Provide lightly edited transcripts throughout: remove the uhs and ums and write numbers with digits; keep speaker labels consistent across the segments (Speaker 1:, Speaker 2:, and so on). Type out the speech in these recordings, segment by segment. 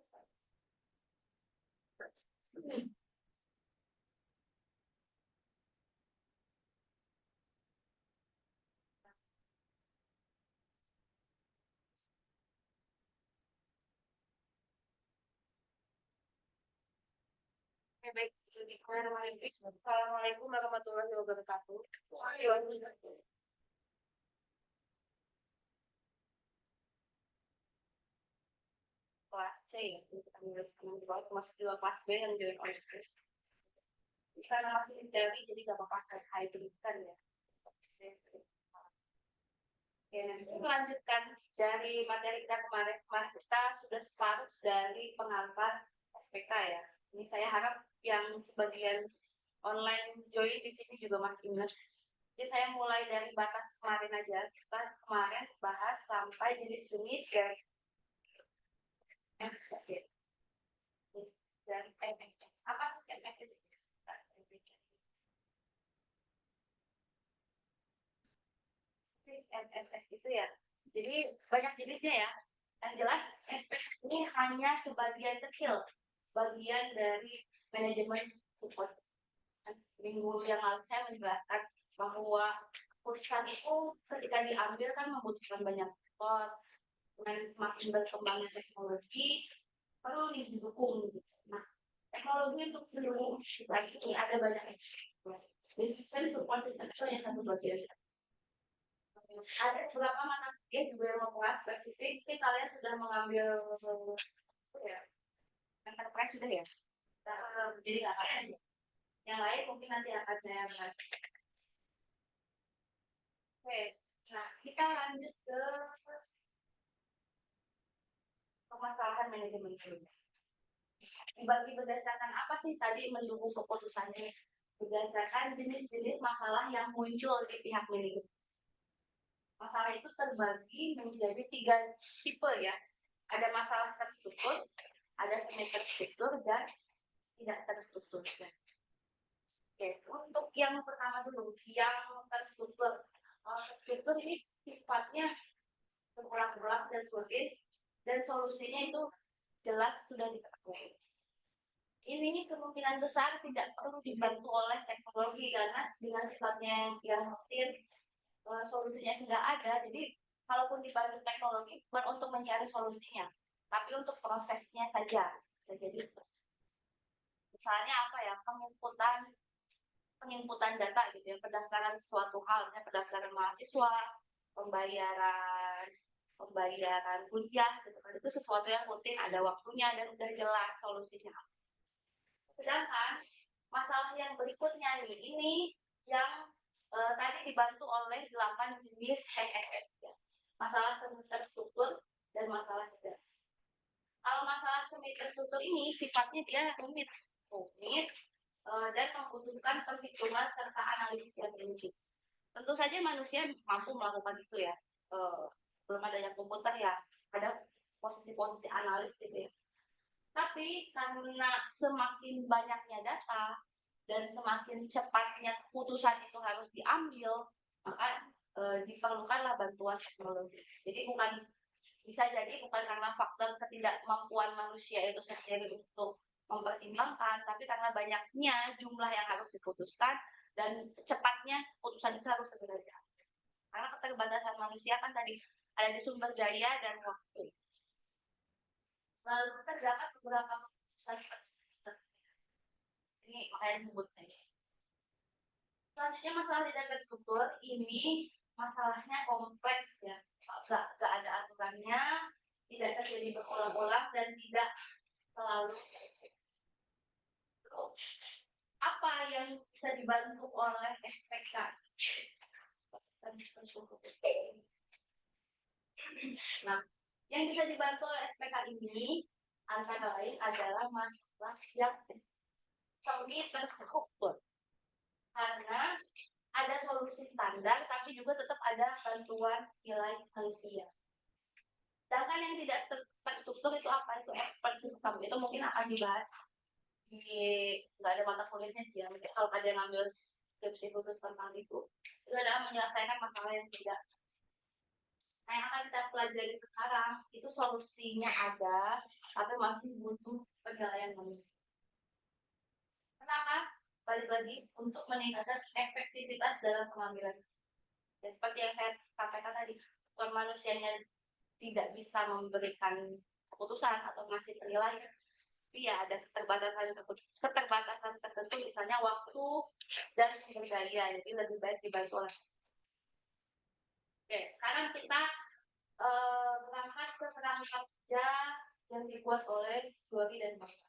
Speaker 1: Oke, baik. Assalamualaikum warahmatullahi wabarakatuh. Kelas C ya, kita masuk juga kelas B yang join OSPS. Karena masih teori, jadi gak apa-apa hybrid kan ya. Oke, nanti melanjutkan dari materi kita kemarin. Kemarin kita sudah separuh dari pengantar SPK ya. Ini saya harap yang sebagian online join di sini juga masih ingat. Jadi saya mulai dari batas kemarin aja. Kita kemarin bahas sampai jenis-jenis dari MSS ya. Dari MSS. Apa MSS? MSS itu ya. Jadi banyak jenisnya ya. Yang jelas MSS ini hanya sebagian kecil bagian dari manajemen support. Minggu yang lalu saya menjelaskan bahwa perusahaan itu ketika diambil kan membutuhkan banyak support. Dengan semakin berkembangnya teknologi perlu didukung. Nah, teknologi untuk mendukung lagi ini ada banyak decision support system yang satu bagian. Ada beberapa mata kuliah juga yang membahas spesifik, tapi kalian sudah mengambil ya, enterprise sudah ya. Jadi nggak apa aja. Yang lain mungkin nanti akan saya bahas. Oke, nah kita lanjut ke permasalahan manajemen dulu. Dibagi berdasarkan apa sih tadi mendukung keputusannya? Berdasarkan jenis-jenis masalah yang muncul di pihak manajemen. Masalah itu terbagi menjadi 3 tipe ya. Ada masalah terstruktur, ada semi terstruktur, dan tidak terstruktur. Oke, untuk yang pertama dulu, yang terstruktur. Terstruktur ini sifatnya berulang-ulang dan rutin, dan solusinya itu jelas sudah diketahui. Ini kemungkinan besar tidak perlu dibantu oleh teknologi karena dengan sifatnya yang rutin, solusinya sudah ada. Jadi kalaupun dibantu teknologi bukan untuk mencari solusinya, tapi untuk prosesnya saja. Jadi misalnya apa ya, penginputan data gitu ya, berdasarkan suatu hal, misalnya berdasarkan mahasiswa, pembayaran kuliah gitu kan, itu sesuatu yang rutin, ada waktunya dan udah jelas solusinya. Sedangkan masalah yang berikutnya nih, ini yang tadi dibantu oleh 8 jenis MSS ya. Masalah semi terstruktur dan masalah tidak. Kalau masalah semi terstruktur ini sifatnya dia rumit dan membutuhkan perhitungan serta analisis yang rinci. Tentu saja manusia mampu melakukan itu ya. Belum adanya komputer ya, ada posisi-posisi analis gitu ya. Tapi karena semakin banyaknya data dan semakin cepatnya keputusan itu harus diambil, maka diperlukanlah bantuan teknologi. Jadi bisa jadi bukan karena faktor ketidakmampuan manusia itu sendiri untuk mempertimbangkan, tapi karena banyaknya jumlah yang harus diputuskan dan cepatnya keputusan itu harus segera diambil. Karena keterbatasan manusia kan tadi ada di sumber daya dan waktu. Lalu terdapat beberapa keputusan ini makanya disebutnya. Selanjutnya masalah tidak terstruktur ini masalahnya kompleks ya, gak ada aturannya, tidak terjadi berulang-ulang dan tidak selalu. Apa yang bisa dibantu oleh SPK? Nah, yang bisa dibantu oleh SPK ini antara lain adalah masalah yang semi terstruktur. Karena ada solusi standar, tapi juga tetap ada bantuan nilai manusia. Sedangkan yang tidak terstruktur itu apa? Itu expert system. Itu mungkin akan dibahas nggak ada mata kuliahnya sih ya. Mungkin kalau ada yang ngambil skripsi khusus tentang itu adalah menyelesaikan masalah yang tidak Nah, yang akan kita pelajari sekarang itu solusinya ada, tapi masih butuh penilaian manusia. Kenapa? Balik lagi untuk meningkatkan efektivitas dalam pengambilan. Dan seperti yang saya sampaikan tadi, kalau manusianya tidak bisa memberikan keputusan atau ngasih penilaian, tapi ya ada keterbatasan tertentu, misalnya waktu dan sumber daya, jadi lebih baik dibantu oleh. Oke, sekarang kita berangkat ke kerangka kerja yang dibuat oleh Glory dan Bangsa.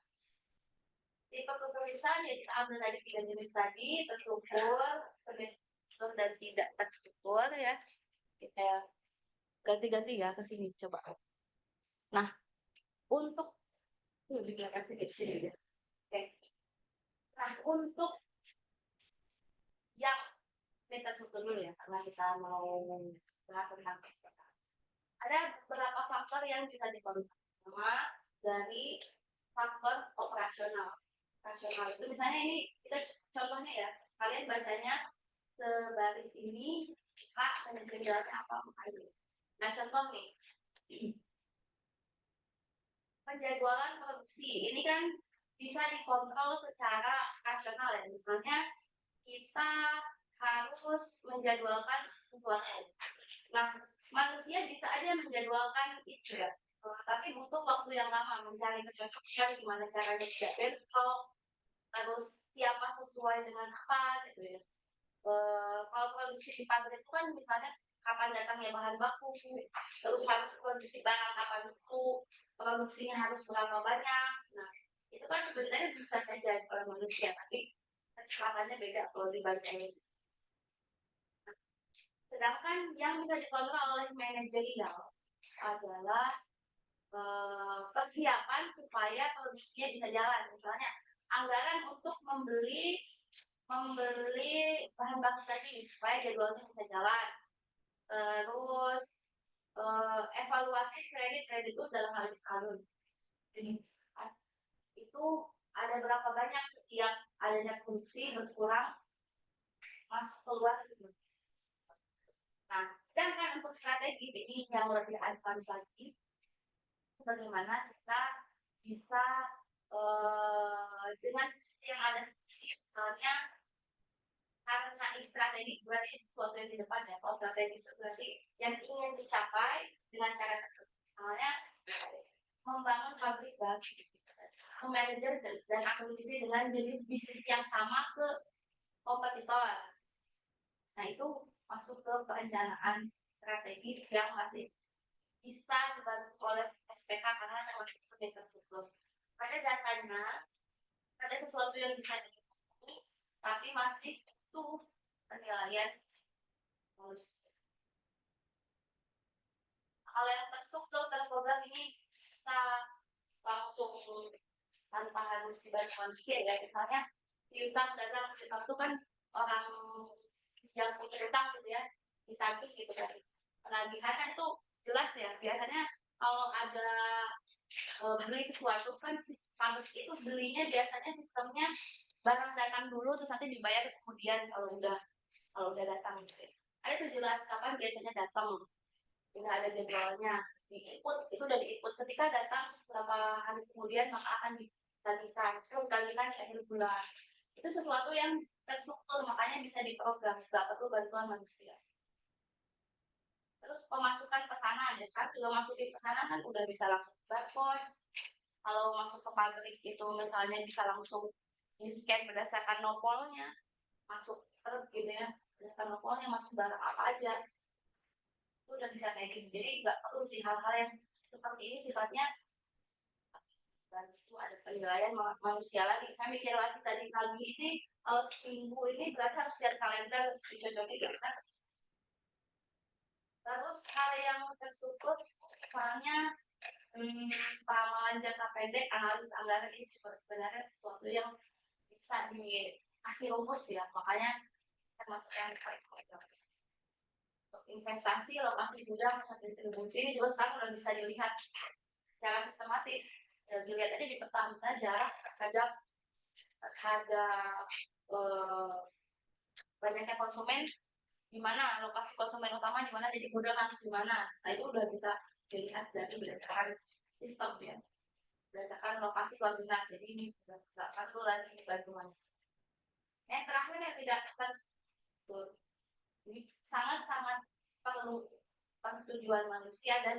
Speaker 1: Tipe kepenulisan yang kita ambil tadi 3 jenis tadi, terstruktur, terstruktur dan tidak terstruktur ya. Kita ganti-ganti ya ke sini coba. Nah, untuk lebih kelihatan di sini. Oke. Nah, untuk yang terstruktur dulu ya, karena kita mau bahas tentang SPK. Ada beberapa faktor yang bisa diperlukan. Pertama, dari faktor operasional. Rasional itu misalnya ini kita contohnya ya, kalian bacanya sebaris ini Kak manajer jalannya apa makanya. Nah contoh nih, penjadwalan produksi ini kan bisa dikontrol secara rasional ya, misalnya kita harus menjadwalkan sesuatu. Nah manusia bisa aja menjadwalkan itu ya, tapi butuh waktu yang lama mencari kecocokan gimana caranya tidak bentrok, terus siapa sesuai dengan apa gitu ya. Kalau produksi di pabrik itu kan misalnya kapan datangnya bahan baku, terus harus produksi barang kapan itu, produksinya harus berapa banyak. Nah itu kan sebenarnya bisa saja oleh manusia, tapi kecepatannya beda kalau dibanding. Sedangkan yang bisa dikontrol oleh manajerial adalah persiapan supaya produksinya bisa jalan. Misalnya anggaran untuk membeli bahan baku tadi supaya jadwalnya bisa jalan. Terus evaluasi kredit itu dalam hal ini saldo. Jadi itu ada berapa banyak setiap adanya produksi berkurang masuk keluar gitu. Nah, sedangkan untuk strategi ini yang lebih advance lagi, bagaimana kita bisa dengan yang ada misalnya karena strategi berarti sesuatu yang di depan ya. Kalau strategi berarti yang ingin dicapai dengan cara tertentu. Misalnya membangun pabrik baru, memanajer dan akuisisi dengan jenis bisnis yang sama ke kompetitor. Nah itu masuk ke perencanaan strategis yang masih bisa dibantu oleh SPK karena termasuk sebagai terstruktur. Pada datanya ada sesuatu yang bisa dihitung, tapi masih butuh penilaian manusia. Kalau yang terstruktur program ini bisa langsung tanpa harus dibantu manusia ya. Misalnya piutang dagang, piutang itu kan orang yang punya utang gitu ya, ditagih gitu kan. Penagihan kan itu jelas ya, biasanya kalau ada beli sesuatu kan pabrik itu belinya biasanya sistemnya barang datang dulu terus nanti dibayar kemudian kalau udah datang gitu. Ada tuh jelas kapan biasanya datang, udah ada jadwalnya, diinput itu udah diinput ketika datang beberapa hari kemudian maka akan ditagihkan akhir bulan. Itu sesuatu yang terstruktur makanya bisa diprogram, nggak perlu bantuan manusia. Terus pemasukan pesanan ya, sekarang juga masukin pesanan kan udah bisa langsung barcode. Kalau masuk ke pabrik itu misalnya bisa langsung di scan berdasarkan nopolnya, masuk terus gitu ya, berdasarkan nopolnya masuk barang apa aja, itu udah bisa kayak gitu. Jadi nggak perlu sih hal-hal yang seperti ini sifatnya itu ada penilaian manusia lagi. Saya mikir lagi tadi pagi ini kalau seminggu ini berarti harus lihat kalender dicocokin gitu kan. Terus hal yang terstruktur misalnya peramalan jangka pendek, analis anggaran ini juga sebenarnya sesuatu yang bisa dikasih rumus ya, makanya termasuk yang paling untuk investasi, lokasi gudang, distribusi ini juga sekarang udah bisa dilihat secara sistematis. Ya, dilihat aja di peta misalnya jarak terhadap banyaknya konsumen di mana lokasi konsumen utama, di mana titik gudang harus di mana. Nah, itu udah bisa dilihat dari berdasarkan sistem ya, berdasarkan lokasi koordinat. Jadi ini nggak perlu lagi dibantu manusia. Yang terakhir yang tidak terstruktur, ini sangat-sangat perlu persetujuan manusia, dan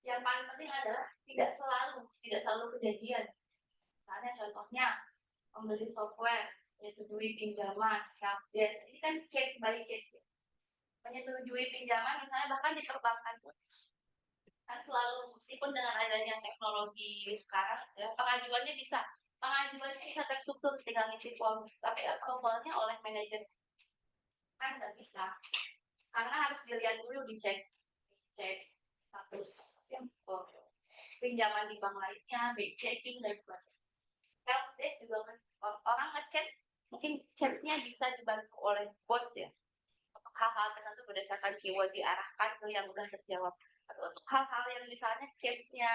Speaker 1: yang paling penting adalah tidak selalu kejadian. Misalnya contohnya membeli software, menyetujui pinjaman, helpdesk, ini kan case by case. Menyetujui pinjaman misalnya bahkan di perbankan pun kan selalu, meskipun dengan adanya teknologi sekarang ya, pengajuannya bisa terstruktur, tinggal ngisi form, tapi approvalnya oleh manajer kan nggak bisa, karena harus dilihat dulu, dicek status pinjaman di bank lainnya, back checking dan sebagainya. Helpdesk juga kan orang ngechat, mungkin chatnya bisa dibantu oleh bot ya, untuk hal-hal tertentu berdasarkan keyword diarahkan ke yang udah terjawab. Atau untuk hal-hal yang misalnya case-nya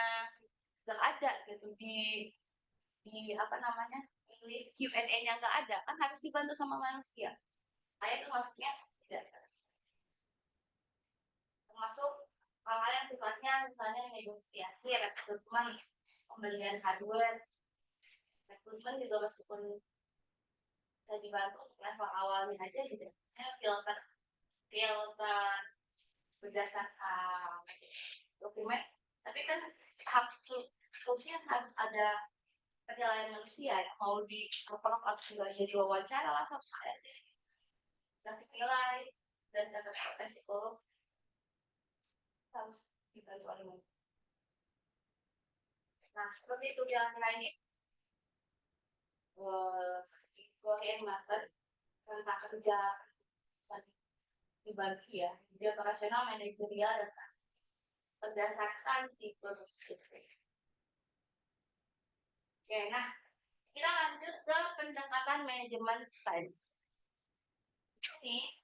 Speaker 1: nggak ada gitu di apa namanya, list Q&A-nya nggak ada, kan harus dibantu sama manusia. Saya itu maksudnya tidak harus. Termasuk hal-hal yang sifatnya misalnya negosiasi, rekrutmen, pembelian hardware, rekrutmen juga meskipun bisa dibantu level awalnya aja gitu. Filter berdasarkan dokumen, tapi kan harusnya harus ada penilaian manusia ya, mau di approve atau tidak jadi wawancara lah sama saya, kasih nilai dan saya psikolog harus dibantu oleh manusia. Nah, seperti itu dia ini yang mater tentang kerja dibagi ya, dia operasional, manajerial, dan berdasarkan tipe skripsi. Oke, nah kita lanjut ke pendekatan manajemen sains. Ini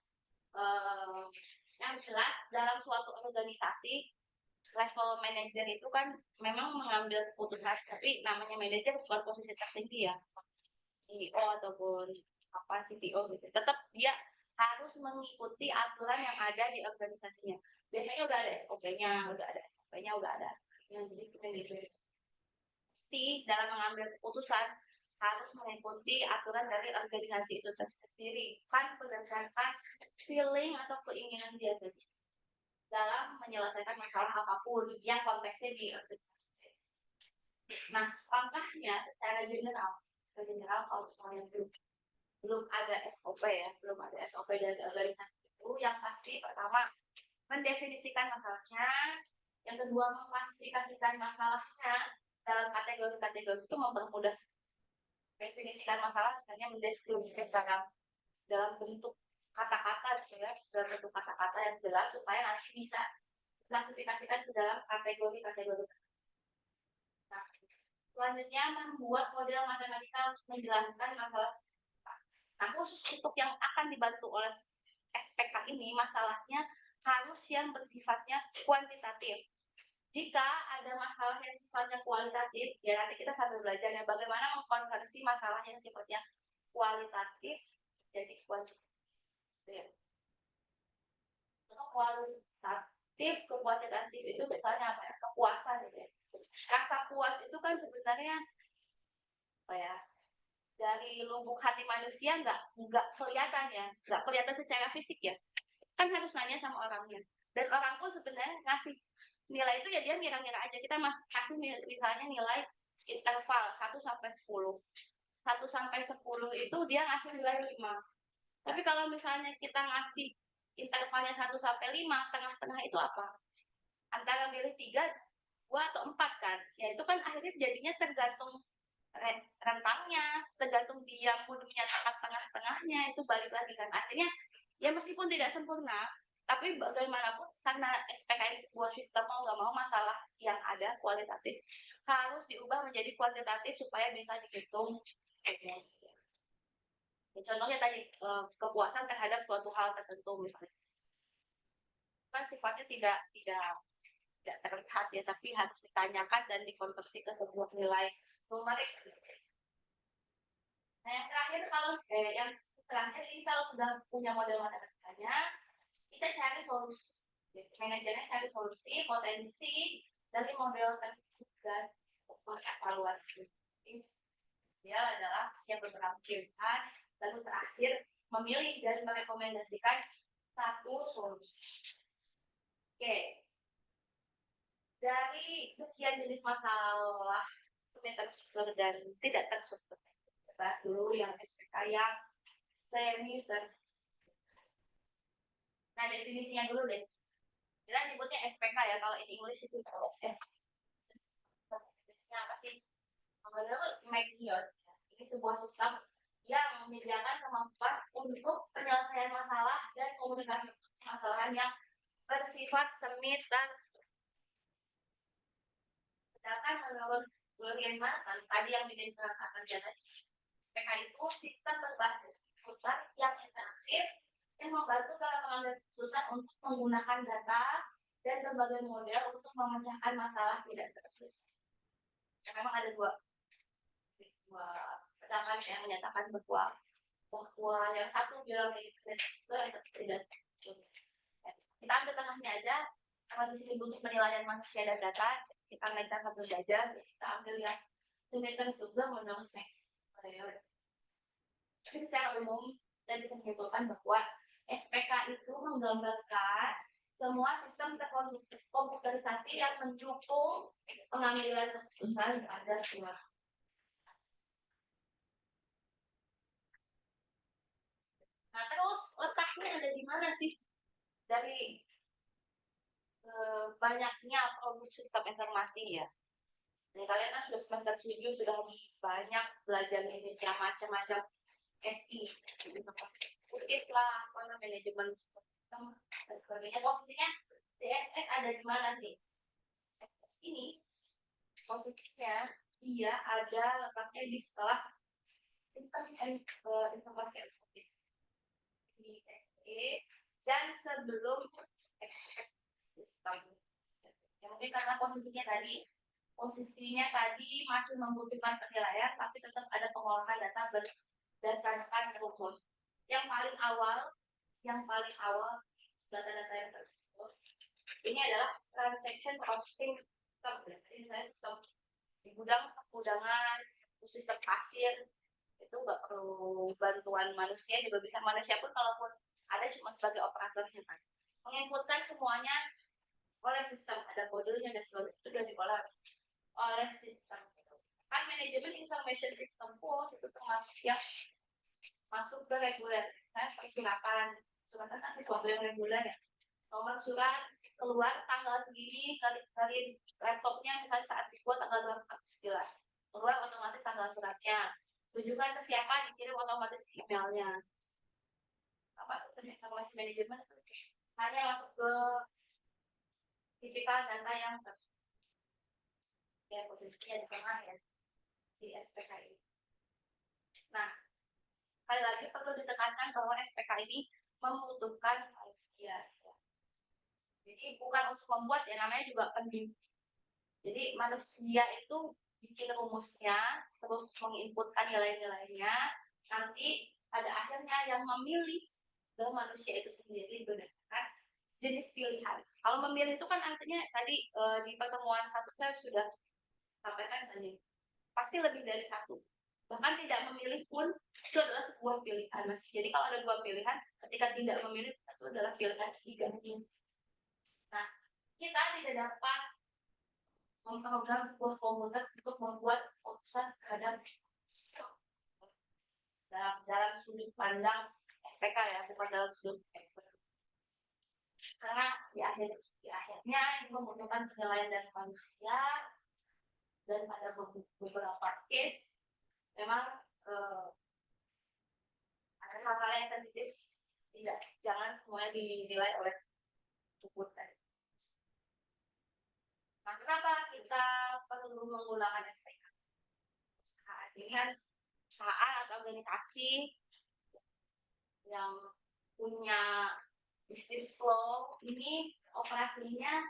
Speaker 1: yang jelas dalam suatu organisasi, level manajer itu kan memang mengambil keputusan, tapi namanya manajer bukan posisi tertinggi ya, CEO ataupun apa CTO gitu. Tetap dia harus mengikuti aturan yang ada di organisasinya. Biasanya udah ada SOP-nya, udah ada. Jadi manajer pasti dalam mengambil keputusan harus mengikuti aturan dari organisasi itu tersendiri, kan berdasarkan feeling atau keinginan dia sendiri dalam menyelesaikan masalah apapun yang konteksnya di organisasi. Nah, langkahnya secara general kalau misalnya belum ada SOP ya, belum ada SOP dari organisasi itu, yang pasti pertama mendefinisikan masalahnya, yang kedua mengklasifikasikan masalahnya dalam kategori-kategori itu, mempermudah definisikan masalah, misalnya mendeskripsikan dalam bentuk kata-kata gitu ya, dalam bentuk kata-kata yang jelas supaya nanti bisa klasifikasikan ke dalam kategori-kategori. Nah, selanjutnya membuat model matematika untuk menjelaskan masalah. Nah, khusus untuk yang akan dibantu oleh SPK ini, masalahnya harus yang bersifatnya kuantitatif. Jika ada masalah yang sifatnya kualitatif, ya nanti kita sambil belajar ya bagaimana mengkonversi masalah yang sifatnya kualitatif jadi kuantitatif. Ya. Untuk kualitatif ke kuantitatif itu misalnya apa ya? Kepuasan gitu ya. Rasa puas itu kan sebenarnya apa ya? Dari lubuk hati manusia nggak kelihatan ya, nggak kelihatan secara fisik ya. Kan harus nanya sama orangnya. Dan orang pun sebenarnya ngasih nilai itu ya dia ngira-ngira aja. Kita kasih misalnya nilai interval 1 sampai 10. 1 sampai 10 itu dia ngasih nilai 5. Tapi kalau misalnya kita ngasih intervalnya 1 sampai 5, tengah-tengah itu apa? Antara milih 3, 2 atau 4 kan? Ya itu kan akhirnya jadinya tergantung rentangnya, tergantung dia pun menyatakan tengah-tengahnya, itu balik lagi kan. Akhirnya ya meskipun tidak sempurna, tapi bagaimanapun karena SPK ini sebuah sistem, mau nggak mau masalah yang ada kualitatif harus diubah menjadi kuantitatif supaya bisa dihitung. Contohnya tadi kepuasan terhadap suatu hal tertentu misalnya, kan sifatnya tidak terlihat ya, tapi harus ditanyakan dan dikonversi ke sebuah nilai numerik. Nah, yang terakhir kalau yang Terakhir ini kalau sudah punya model matematikanya, kita cari solusi. Jadi, manajernya cari solusi, potensi dari model tersebut dan mengevaluasi. Dia adalah yang beberapa pilihan, lalu terakhir memilih dan merekomendasikan satu solusi. Oke. Dari sekian jenis masalah terstruktur dan tidak terstruktur, bahas dulu yang SPK yang semi terstruktur. Nah, definisinya dulu deh. Kita nyebutnya SPK ya, kalau in English itu proses. Definisinya apa sih? Menurut McNeil, ini sebuah sistem yang menyediakan kemampuan untuk penyelesaian masalah dan komunikasi permasalahan yang bersifat semi terstruktur. Sedangkan menurut William Martin, tadi yang bikin kelengkapan tadi, SPK itu sistem berbasis komputer yang interaktif yang membantu para pengambil keputusan untuk menggunakan data dan berbagai model untuk memecahkan masalah tidak terselesaikan. Memang ada dua pendapat yang menyatakan bahwa yang satu bilang ini itu yang tidak. Kita ambil tengahnya aja, karena di sini butuh penilaian manusia dan data, kita naikkan satu saja, kita ambil yang symmetric juga menurut McNeil. Tapi secara umum kita bisa menyimpulkan bahwa SPK itu menggambarkan semua sistem terkomputerisasi yang mendukung pengambilan keputusan pada suatu. Nah, terus letaknya ada di mana sih? Dari banyaknya produk sistem informasi ya. Jadi kalian kan sudah semester 7 sudah banyak belajar Indonesia macam-macam SI, ukit lah, manajemen sistem dan sebagainya. Posisinya DSX ada di mana sih? Ini posisinya dia ada letaknya di setelah sistem informasi eksekutif di SE dan sebelum sistem. Ya, mungkin karena posisinya tadi masih membutuhkan penilaian, tapi tetap ada pengolahan data berdasarkan rumus. Yang paling awal data-data yang tersebut ini adalah transaction processing system. Jadi misalnya sistem di gudangan, sistem pasir itu nggak perlu bantuan manusia, juga bisa manusia pun kalaupun ada cuma sebagai operatornya kan. Menginputkan semuanya oleh sistem, ada kodenya dan sebagainya, itu sudah diolah oleh sistem. Kan manajemen information system pun itu termasuk yang masuk ke reguler. Saya perkirakan surat kan sesuatu yang reguler ya. Nomor surat keluar tanggal segini, dari laptopnya misalnya saat dibuat tanggal 29. Keluar otomatis tanggal suratnya. Tujukan ke siapa, dikirim otomatis emailnya. Apa itu informasi manajemen? Hanya masuk ke tipikal data yang ya posisinya di tengah ya, si SPK ini. Nah, sekali lagi perlu ditekankan bahwa SPK ini membutuhkan manusia. Jadi bukan untuk membuat, ya namanya juga pendidik. Jadi manusia itu bikin rumusnya, terus menginputkan nilai-nilainya, nanti pada akhirnya yang memilih ke manusia itu sendiri berdasarkan jenis pilihan. Kalau memilih itu kan artinya tadi di pertemuan satu saya sudah sampaikan tadi, pasti lebih dari satu. Bahkan tidak memilih pun itu adalah sebuah pilihan. Jadi kalau ada dua pilihan, ketika tidak memilih itu adalah pilihan ketiga. Nah, kita tidak dapat memprogram sebuah komputer untuk membuat keputusan terhadap dalam sudut pandang SPK ya, bukan dalam sudut expert. Karena di akhirnya ini membutuhkan penilaian dari manusia, dan pada beberapa case memang ada hal-hal yang sensitif, jangan semuanya dinilai oleh komputer. Nah, kenapa kita perlu menggunakan SPK? Saat ini kan perusahaan atau organisasi yang punya bisnis flow ini operasinya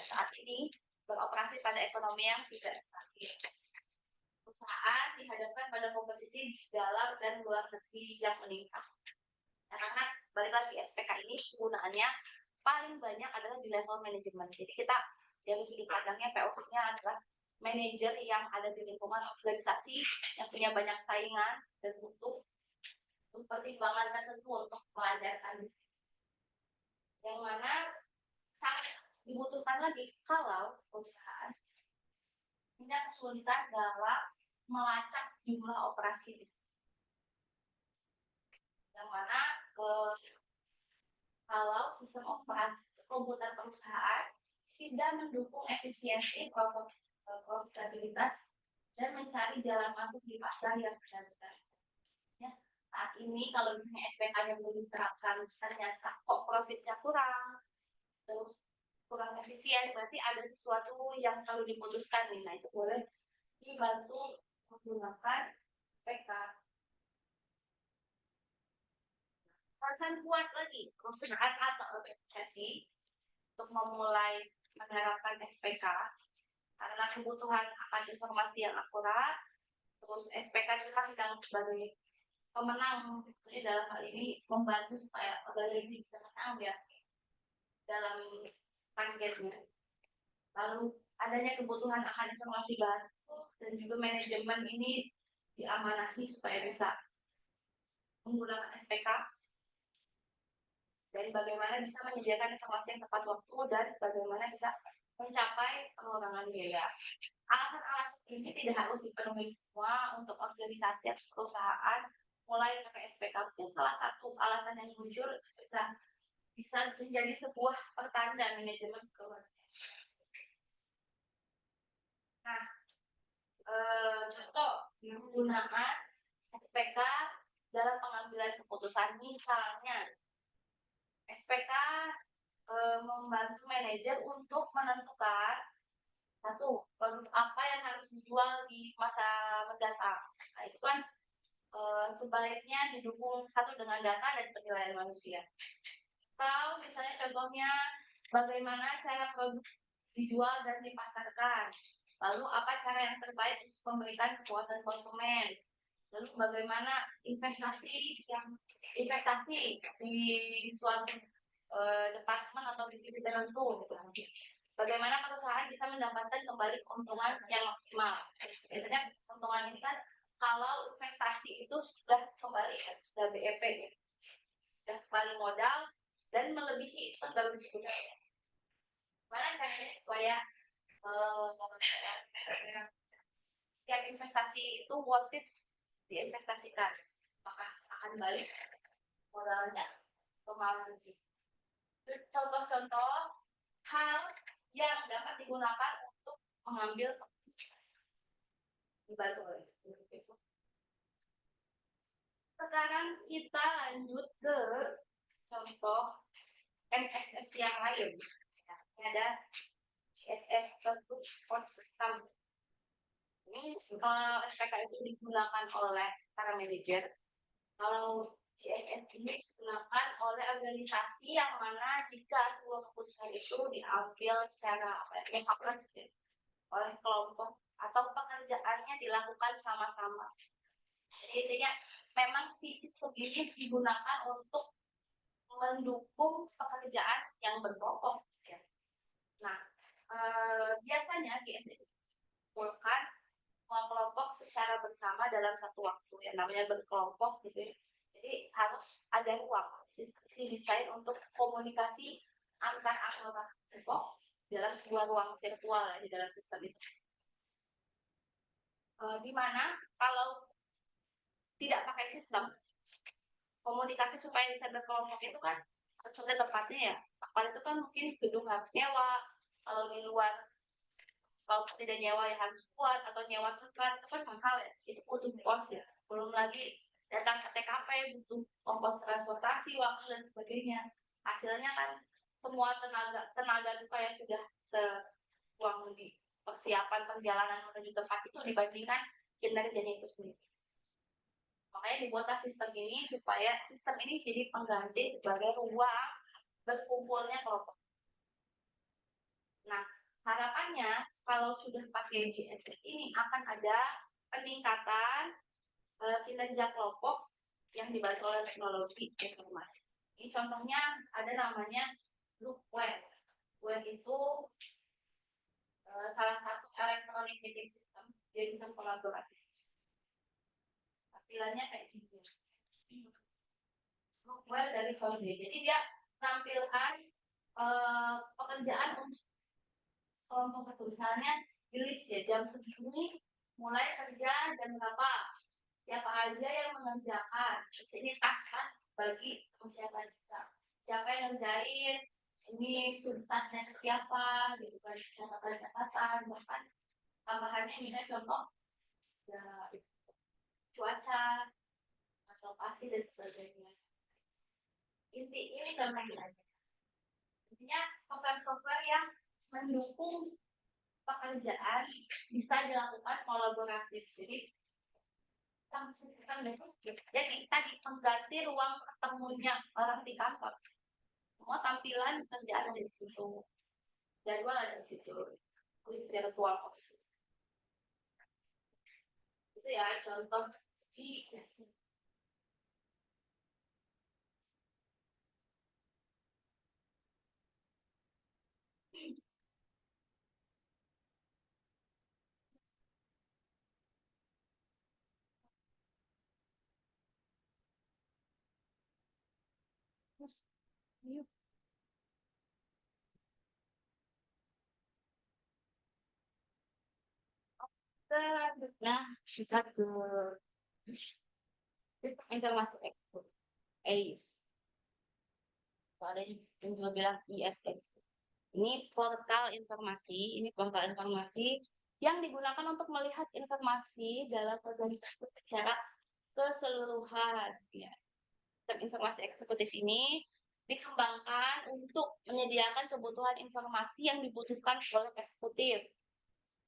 Speaker 1: saat ini beroperasi pada ekonomi yang tidak stabil. perusahaan dihadapkan pada kompetisi di dalam dan luar negeri yang meningkat. Nah, karena balik lagi SPK ini penggunaannya paling banyak adalah di level manajemen. Jadi kita dari sudut pandangnya POV-nya adalah manajer yang ada di lingkungan organisasi yang punya banyak saingan dan butuh pertimbangan tertentu untuk melancarkan, yang mana sangat dibutuhkan lagi kalau perusahaan punya kesulitan dalam melacak jumlah operasi, yang mana kalau sistem operasi komputer perusahaan tidak mendukung efisiensi profitabilitas dan mencari jalan masuk di pasar yang benar-benar. Ya, saat ini kalau misalnya SPK-nya belum diterapkan, ternyata kok profitnya kurang, terus kurang efisien, berarti ada sesuatu yang perlu diputuskan nih. Nah, itu boleh dibantu menggunakan PK. Alasan kuat lagi perusahaan atau organisasi untuk memulai menerapkan SPK karena kebutuhan akan informasi yang akurat. Terus SPK dipandang sebagai pemenang, dalam hal ini membantu supaya organisasi bisa menang ya dalam targetnya. Lalu adanya kebutuhan akan informasi baru dan juga manajemen ini diamanahi supaya bisa menggunakan SPK dan bagaimana bisa menyediakan informasi yang tepat waktu dan bagaimana bisa mencapai pengurangan biaya. Alasan-alasan ini tidak harus dipenuhi semua untuk organisasi atau perusahaan mulai pakai SPK. Mungkin salah satu alasan yang muncul bisa menjadi sebuah pertanda manajemen keuangan. Nah, contoh menggunakan SPK dalam pengambilan keputusan, misalnya SPK membantu manajer untuk menentukan satu produk apa yang harus dijual di masa mendatang. Nah, itu kan sebaiknya didukung satu dengan data dan penilaian manusia. Atau misalnya contohnya bagaimana cara produk dijual dan dipasarkan, lalu apa cara yang terbaik untuk memberikan kepuasan konsumen, lalu bagaimana investasi di suatu departemen atau divisi tertentu, bagaimana perusahaan bisa mendapatkan kembali keuntungan yang maksimal. Biasanya keuntungan ini kan kalau investasi itu sudah kembali, sudah BEP, sudah sekali modal dan melebihi itu baru disebut. Mana caranya supaya setiap investasi itu worth it diinvestasikan, maka akan balik modalnya kembali lagi. Contoh-contoh hal yang dapat digunakan untuk mengambil dibantu oleh itu. Sekarang kita lanjut ke contoh MSF yang lain. Nah, ini ada CSS bentuk system. Ini SPK itu digunakan oleh para manajer. Kalau CSS ini digunakan oleh organisasi yang mana jika sebuah keputusan itu diambil secara oleh kelompok atau pekerjaannya dilakukan sama-sama. Jadi intinya memang sistem ini digunakan untuk mendukung pekerjaan yang berkelompok. Ya. Nah, biasanya GSS dikumpulkan semua kelompok secara bersama dalam satu waktu, ya namanya berkelompok gitu ya. Jadi harus ada ruang didesain untuk komunikasi antar anggota kelompok dalam sebuah ruang virtual ya, di dalam sistem itu. Dimana kalau tidak pakai sistem komunikasi supaya bisa berkelompok itu kan contohnya tempatnya ya, tempat itu kan mungkin gedung harus nyewa, kalau di luar kalau tidak nyewa ya harus kuat atau nyewa tempat itu kan mahal ya, itu butuh kos ya, belum lagi datang ke TKP butuh ongkos transportasi, waktu dan sebagainya. Hasilnya kan semua tenaga itu kayak sudah terbuang di persiapan perjalanan menuju tempat itu dibandingkan kinerjanya itu sendiri. Makanya dibuatlah sistem ini supaya sistem ini jadi pengganti sebagai ruang berkumpulnya kelompok. Nah, harapannya kalau sudah pakai GSS ini akan ada peningkatan kinerja kelompok yang dibantu oleh teknologi informasi. Ini contohnya ada namanya grup web. Web itu salah satu electronic meeting system, dia bisa kolaboratif. Tampilannya kayak gini. Grup web dari Foundry. Jadi dia tampilkan pekerjaan untuk kelompok itu. Misalnya di list ya, jam segini mulai kerja jam berapa, siapa aja yang mengerjakan. Ini tas-tas bagi siapa aja. Siapa yang ngerjain, ini tasnya siapa, gitu kan, siapa catatan, bahkan tambahannya misalnya contoh ya, cuaca, lokasi dan sebagainya. Ini contohnya. Intinya software yang mendukung pekerjaan bisa dilakukan kolaboratif. Jadi tadi mengganti ruang ketemunya orang di kantor. Semua tampilan kerjaan ada di situ, jadwal ada di situ, virtual office. Itu ya contoh di selanjutnya kita ke informasi ekspor AIS. Ada yang juga bilang ISX. Ini portal informasi yang digunakan untuk melihat informasi dalam organisasi secara keseluruhan. Ya. Sistem informasi eksekutif ini dikembangkan untuk menyediakan kebutuhan informasi yang dibutuhkan oleh eksekutif,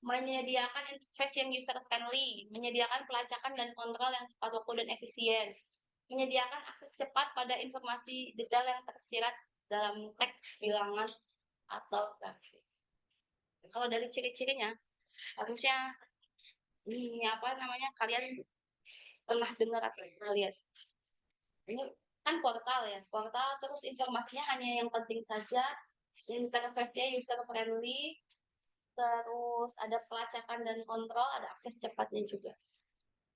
Speaker 1: menyediakan interface yang user friendly, menyediakan pelacakan dan kontrol yang tepat waktu dan efisien, menyediakan akses cepat pada informasi detail yang tersirat dalam teks, bilangan, atau grafik. Kalau dari ciri-cirinya, harusnya ini apa namanya, kalian pernah dengar atau pernah lihat. Ini kan portal ya, portal terus informasinya hanya yang penting saja, interface-nya user friendly, terus ada pelacakan dan kontrol, ada akses cepatnya juga.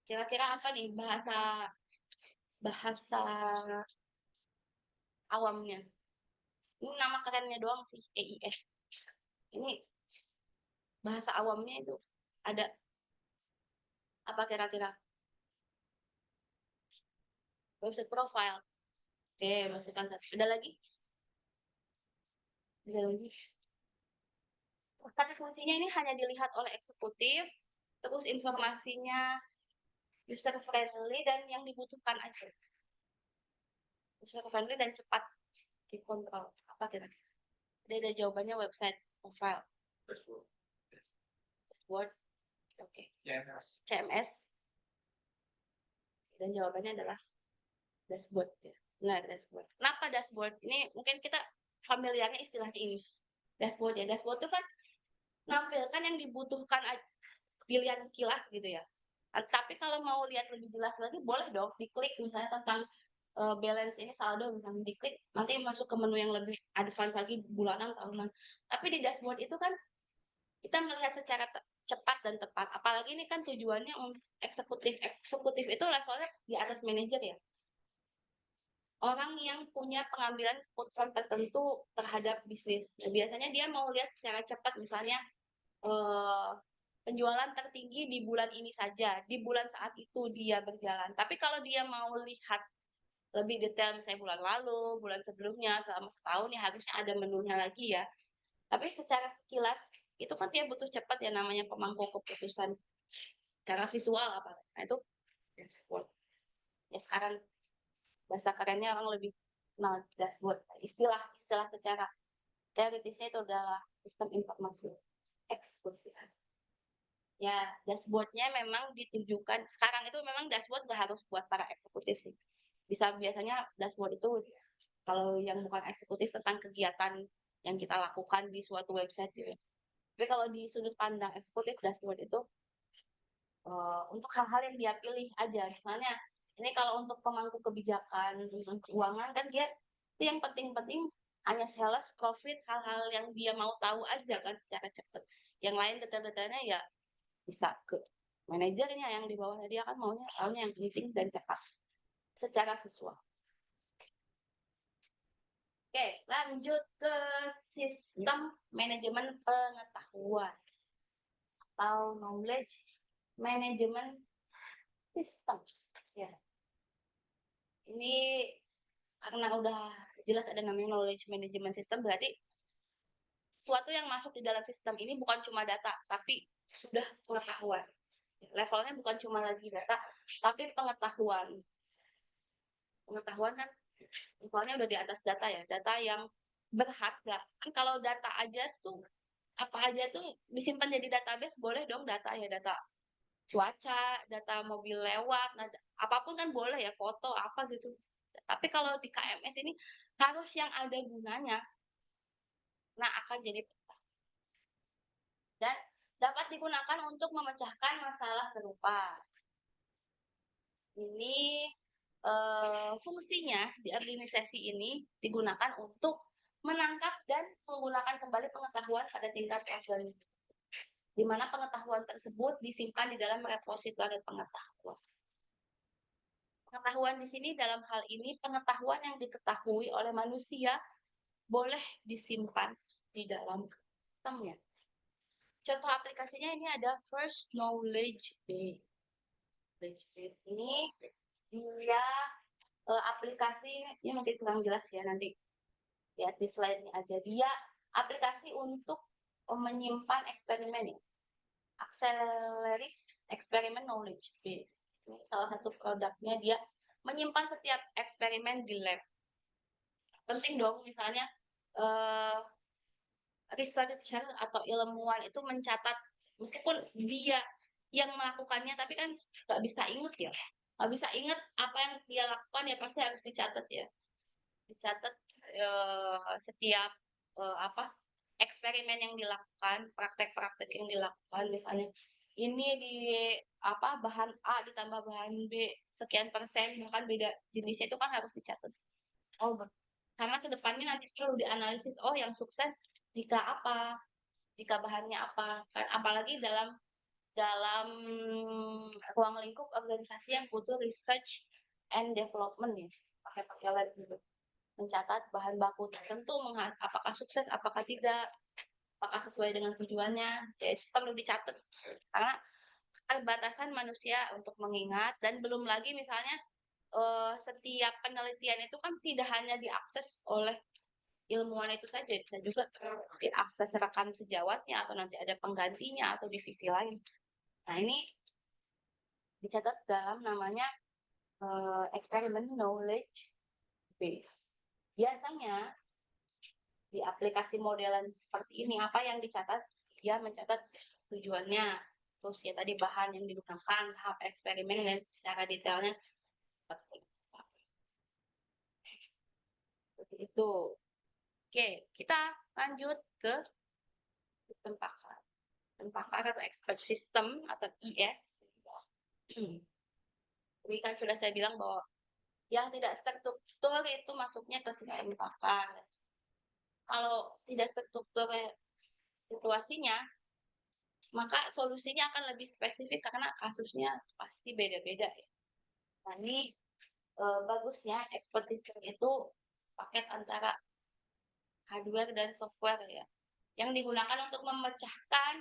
Speaker 1: Kira-kira apa nih bahasa awamnya? Ini nama kerennya doang sih, AIS. Ini bahasa awamnya itu ada apa kira-kira? Website profile. Oke, masukkan satu. Ada lagi? Ada lagi. Kata kuncinya ini hanya dilihat oleh eksekutif, terus informasinya user friendly dan yang dibutuhkan aja. User friendly dan cepat dikontrol. Apa kira-kira? Ada jawabannya website profile. Dashboard. Oke. CMS. Dan jawabannya adalah dashboard. Nah, dashboard. Kenapa dashboard? Ini mungkin kita familiarnya istilahnya ini. Dashboard ya. Dashboard itu kan menampilkan yang dibutuhkan pilihan kilas gitu ya. Tapi kalau mau lihat lebih jelas lagi, boleh dong diklik misalnya tentang balance ini saldo, misalnya diklik nanti masuk ke menu yang lebih advance lagi, bulanan, tahunan. Tapi di dashboard itu kan kita melihat secara cepat dan tepat. Apalagi ini kan tujuannya untuk eksekutif. Eksekutif itu levelnya di atas manajer ya. Orang yang punya pengambilan keputusan tertentu terhadap bisnis. Nah, biasanya dia mau lihat secara cepat, misalnya penjualan tertinggi di bulan ini saja, di bulan saat itu dia berjalan. Tapi kalau dia mau lihat lebih detail, misalnya bulan lalu, bulan sebelumnya, selama setahun, ya harusnya ada menunya lagi ya. Tapi secara sekilas, itu kan dia butuh cepat ya, namanya pemangku keputusan. Secara visual apa? Nah itu dashboard. Ya sekarang bahasa kerennya orang lebih kenal dashboard. Istilah secara teoritisnya itu adalah sistem informasi eksekutif. Ya, dashboardnya memang ditujukan, sekarang itu memang dashboard nggak harus buat para eksekutif sih. Biasanya dashboard itu kalau yang bukan eksekutif tentang kegiatan yang kita lakukan di suatu website gitu. Tapi kalau di sudut pandang eksekutif, dashboard itu untuk hal-hal yang dia pilih aja. Misalnya, ini kalau untuk pemangku kebijakan tentang keuangan kan dia itu yang penting-penting hanya sales, profit, hal-hal yang dia mau tahu aja kan secara cepat. Yang lain detail-detailnya ya bisa ke manajernya yang di bawah dia kan maunya yang penting dan cepat secara visual. Oke, lanjut ke sistem manajemen pengetahuan atau knowledge management systems. Ya, ini karena udah jelas ada namanya knowledge management system, berarti sesuatu yang masuk di dalam sistem ini bukan cuma data, tapi sudah pengetahuan. Levelnya bukan cuma lagi data, tapi pengetahuan. Pengetahuan kan levelnya udah di atas data ya, data yang berharga. Kan kalau data aja tuh, apa aja tuh disimpan jadi database, boleh dong data ya, data cuaca, data mobil lewat, nah, apapun kan boleh ya, foto, apa gitu. Tapi kalau di KMS ini harus yang ada gunanya. Nah, akan jadi dan dapat digunakan untuk memecahkan masalah serupa. Ini fungsinya di organisasi ini digunakan untuk menangkap dan menggunakan kembali pengetahuan pada tingkat sosial, di mana pengetahuan tersebut disimpan di dalam repositori pengetahuan. Pengetahuan di sini dalam hal ini pengetahuan yang diketahui oleh manusia boleh disimpan di dalam sistemnya. Contoh aplikasinya ini ada First Knowledge Base. Ini dia aplikasi, ini mungkin kurang jelas ya, nanti lihat di slide-nya aja. Dia aplikasi untuk menyimpan eksperimen ya. Acceleris Experiment Knowledge Base. Ini salah satu produknya, dia menyimpan setiap eksperimen di lab. Penting dong, misalnya researcher atau ilmuwan itu mencatat, meskipun dia yang melakukannya, tapi kan nggak bisa inget ya. Nggak bisa inget apa yang dia lakukan ya, pasti harus dicatat ya. Dicatat setiap apa eksperimen yang dilakukan, praktek-praktek yang dilakukan, misalnya ini di apa bahan A ditambah bahan B sekian persen, bahkan beda jenisnya, itu kan harus dicatat. Oh, karena kedepannya nanti perlu dianalisis. Oh, yang sukses jika apa, jika bahannya apa, kan apalagi dalam dalam ruang lingkup organisasi yang butuh research and development ya, pakai lab gitu, mencatat bahan baku tertentu, apakah sukses, apakah tidak, apakah sesuai dengan tujuannya, ya itu perlu dicatat. Karena keterbatasan manusia untuk mengingat, dan belum lagi misalnya setiap penelitian itu kan tidak hanya diakses oleh ilmuwan itu saja, bisa juga diakses rekan sejawatnya atau nanti ada penggantinya atau divisi lain. Nah, ini dicatat dalam namanya experiment knowledge base. Biasanya di aplikasi modelan seperti ini, apa yang dicatat? Dia mencatat tujuannya, terus ya tadi bahan yang digunakan, tahap eksperimen, dan secara detailnya seperti itu. Oke, kita lanjut ke sistem pakar. Sistem pakar atau expert system atau IS. Jadi kan sudah saya bilang bahwa yang tidak struktur itu masuknya ke sistem pakar. Kalau tidak struktur situasinya, maka solusinya akan lebih spesifik karena kasusnya pasti beda-beda ya. Nah, ini bagusnya expert system itu paket antara hardware dan software ya, yang digunakan untuk memecahkan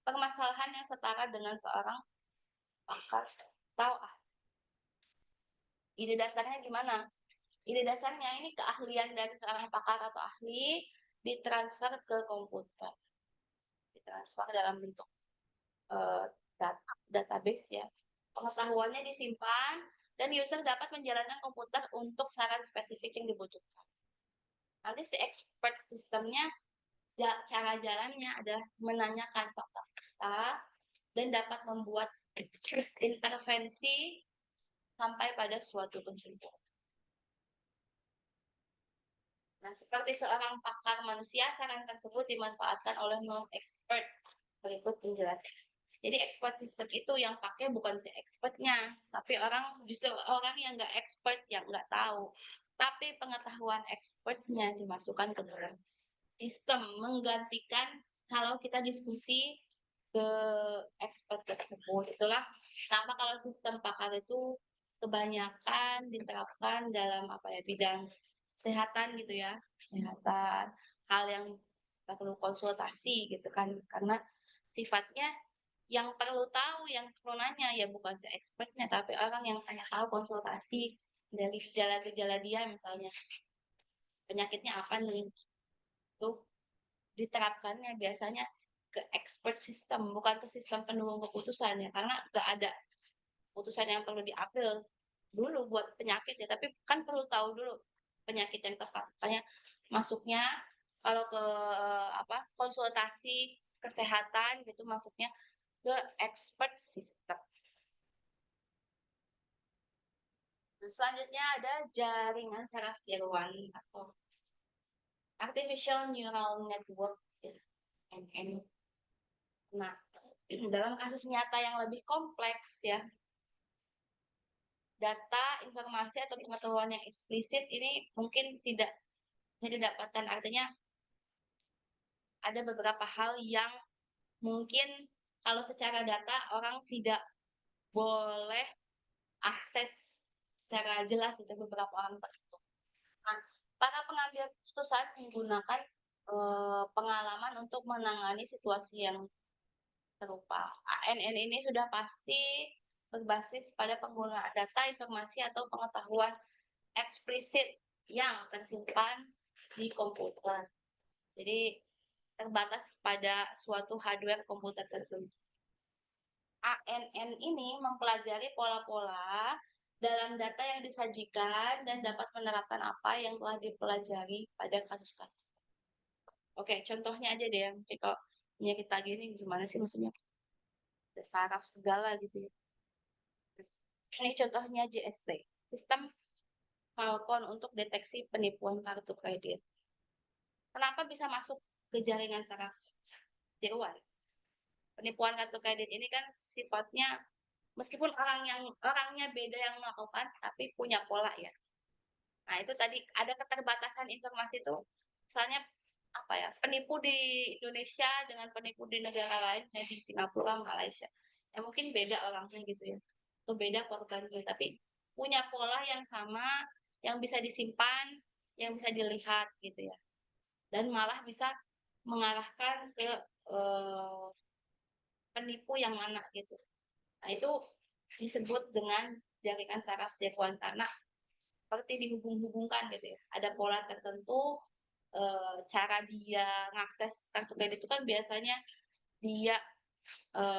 Speaker 1: permasalahan yang setara dengan seorang pakar atau ahli. Ide dasarnya gimana? Ide dasarnya ini keahlian dari seorang pakar atau ahli ditransfer ke komputer, ditransfer dalam bentuk database ya. Pengetahuannya disimpan dan user dapat menjalankan komputer untuk saran spesifik yang dibutuhkan. Nanti si expert sistemnya cara jalannya adalah menanyakan fakta-fakta dan dapat membuat intervensi sampai pada suatu kesimpulan. Nah, seperti seorang pakar manusia, saran tersebut dimanfaatkan oleh non-expert. Berikut penjelasan. Jadi expert system itu yang pakai bukan si expertnya, tapi justru orang yang nggak expert yang nggak tahu. Tapi pengetahuan expertnya dimasukkan ke dalam sistem, menggantikan kalau kita diskusi ke expert tersebut. Itulah kenapa kalau sistem pakar itu kebanyakan diterapkan dalam bidang kesehatan gitu ya, kesehatan, hal yang perlu konsultasi gitu kan, karena sifatnya yang perlu tahu, yang perlu nanya ya bukan si expertnya, tapi orang yang tanya tahu konsultasi dari gejala-gejala dia misalnya penyakitnya apa nih, itu diterapkannya biasanya ke expert system, bukan ke sistem pendukung keputusan ya, karena nggak ada keputusan yang perlu diambil dulu buat penyakit ya, tapi kan perlu tahu dulu penyakit yang tepat. Makanya masuknya kalau ke konsultasi kesehatan gitu masuknya ke expert system. Selanjutnya ada jaringan saraf tiruan atau artificial neural network ya, ANN. Nah, dalam kasus nyata yang lebih kompleks ya, data, informasi atau pengetahuan yang eksplisit ini mungkin tidak bisa didapatkan. Artinya ada beberapa hal yang mungkin kalau secara data orang tidak boleh akses secara jelas gitu beberapa orang tertentu. Nah, para pengambil keputusan menggunakan pengalaman untuk menangani situasi yang serupa. ANN ini sudah pasti berbasis pada penggunaan data, informasi, atau pengetahuan eksplisit yang tersimpan di komputer. Jadi terbatas pada suatu hardware komputer tertentu. ANN ini mempelajari pola-pola dalam data yang disajikan dan dapat menerapkan apa yang telah dipelajari pada kasus-kasus. Oke, contohnya aja deh, mungkin kalau penyakit gini gimana sih maksudnya? Ada saraf segala gitu ya. Ini contohnya JST, sistem Falcon untuk deteksi penipuan kartu kredit. Kenapa bisa masuk ke jaringan saraf tiruan? Penipuan kartu kredit ini kan sifatnya meskipun orangnya beda yang melakukan, tapi punya pola ya. Nah itu tadi ada keterbatasan informasi itu, misalnya penipu di Indonesia dengan penipu di negara lain, di Singapura, Malaysia, ya mungkin beda orangnya gitu ya, atau beda korbannya, tapi punya pola yang sama, yang bisa disimpan, yang bisa dilihat gitu ya, dan malah bisa mengarahkan ke penipu yang mana gitu. Nah itu disebut dengan jaringan saraf tiruan karena seperti dihubung-hubungkan gitu ya. Ada pola tertentu, cara dia ngakses kartu kredit itu kan biasanya dia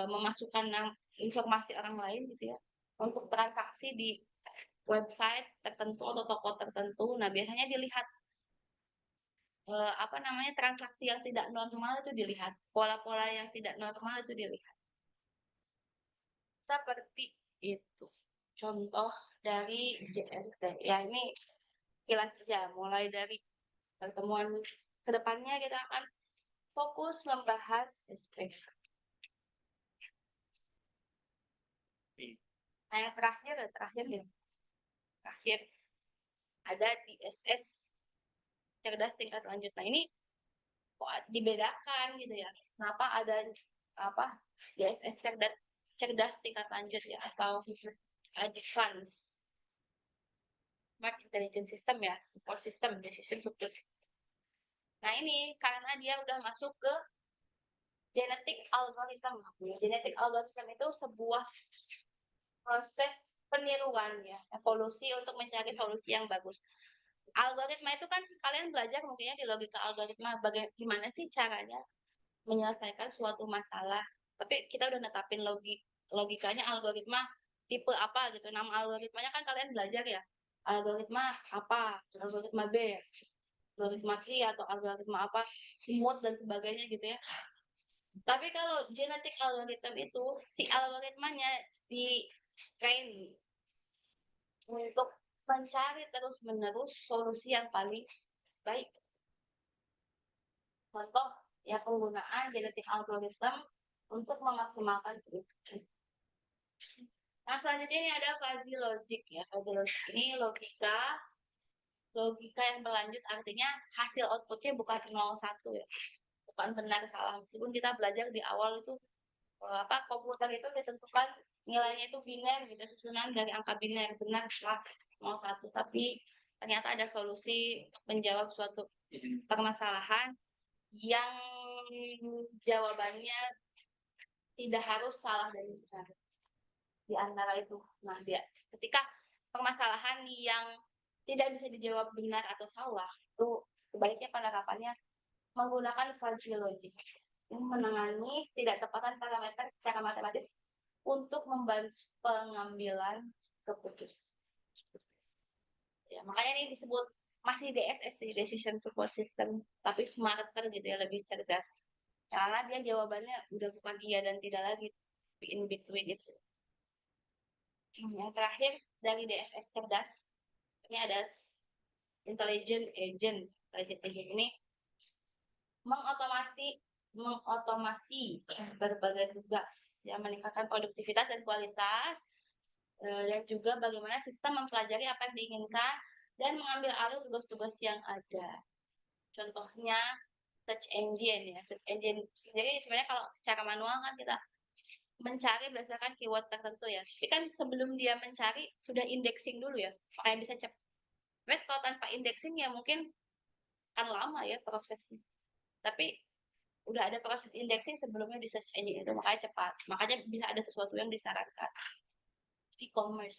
Speaker 1: memasukkan informasi orang lain gitu ya untuk transaksi di website tertentu atau toko tertentu. Nah biasanya dilihat transaksi yang tidak normal itu dilihat, pola-pola yang tidak normal itu dilihat. Seperti itu. Contoh dari JST. Ya ini kilas saja, mulai dari pertemuan kedepannya kita akan fokus membahas SPK. Nah yang terakhir ada DSS cerdas tingkat lanjut. Nah ini kok dibedakan gitu ya? Kenapa ada DSS cerdas tingkat lanjut ya atau advance smart intelligence system ya, support system, decision support. Nah ini karena dia udah masuk ke genetic algorithm. Genetic algorithm itu sebuah proses peniruan ya, evolusi untuk mencari solusi yang bagus. Algoritma itu kan kalian belajar mungkinnya di logika algoritma, bagaimana sih caranya menyelesaikan suatu masalah. Tapi kita udah netapin logikanya algoritma tipe apa gitu. Nama algoritmanya kan kalian belajar ya. Algoritma apa, algoritma B, algoritma T atau algoritma apa, smooth dan sebagainya gitu ya. Tapi kalau genetic algorithm itu si algoritmanya di train untuk mencari terus-menerus solusi yang paling baik. Contoh ya penggunaan genetic algorithm untuk memaksimalkan keuntungan. Nah, selanjutnya ini ada fuzzy logic ya. Fuzzy logic ini logika yang berlanjut, artinya hasil outputnya bukan 0, 1 ya. Bukan benar salah. Meskipun kita belajar di awal itu komputer itu ditentukan nilainya itu biner gitu, susunan dari angka biner, benar salah 0, 1, tapi ternyata ada solusi untuk menjawab suatu permasalahan yang jawabannya tidak harus salah dan benar di antara itu. Nah, ketika permasalahan yang tidak bisa dijawab benar atau salah, itu sebaiknya penerapannya menggunakan fuzzy logic. Ini menangani tidak tepatan parameter secara matematis untuk membantu pengambilan keputusan. Ya, makanya ini disebut masih DSS sih, Decision Support System, tapi smarter gitu ya, lebih cerdas. Karena dia jawabannya udah bukan iya dan tidak lagi, in between itu. Yang terakhir dari DSS cerdas, ini ada intelligent agent. Intelligent agent ini mengotomasi berbagai tugas yang meningkatkan produktivitas dan kualitas, dan juga bagaimana sistem mempelajari apa yang diinginkan dan mengambil alih tugas-tugas yang ada. Contohnya search engine ya. Search engine jadi sebenarnya kalau secara manual kan kita mencari berdasarkan keyword tertentu ya. Tapi kan sebelum dia mencari sudah indexing dulu ya, supaya bisa cepat. Tapi kalau tanpa indexing ya mungkin kan lama ya prosesnya. Tapi udah ada proses indexing sebelumnya di search engine itu, makanya cepat. Makanya bisa ada sesuatu yang disarankan. E-commerce.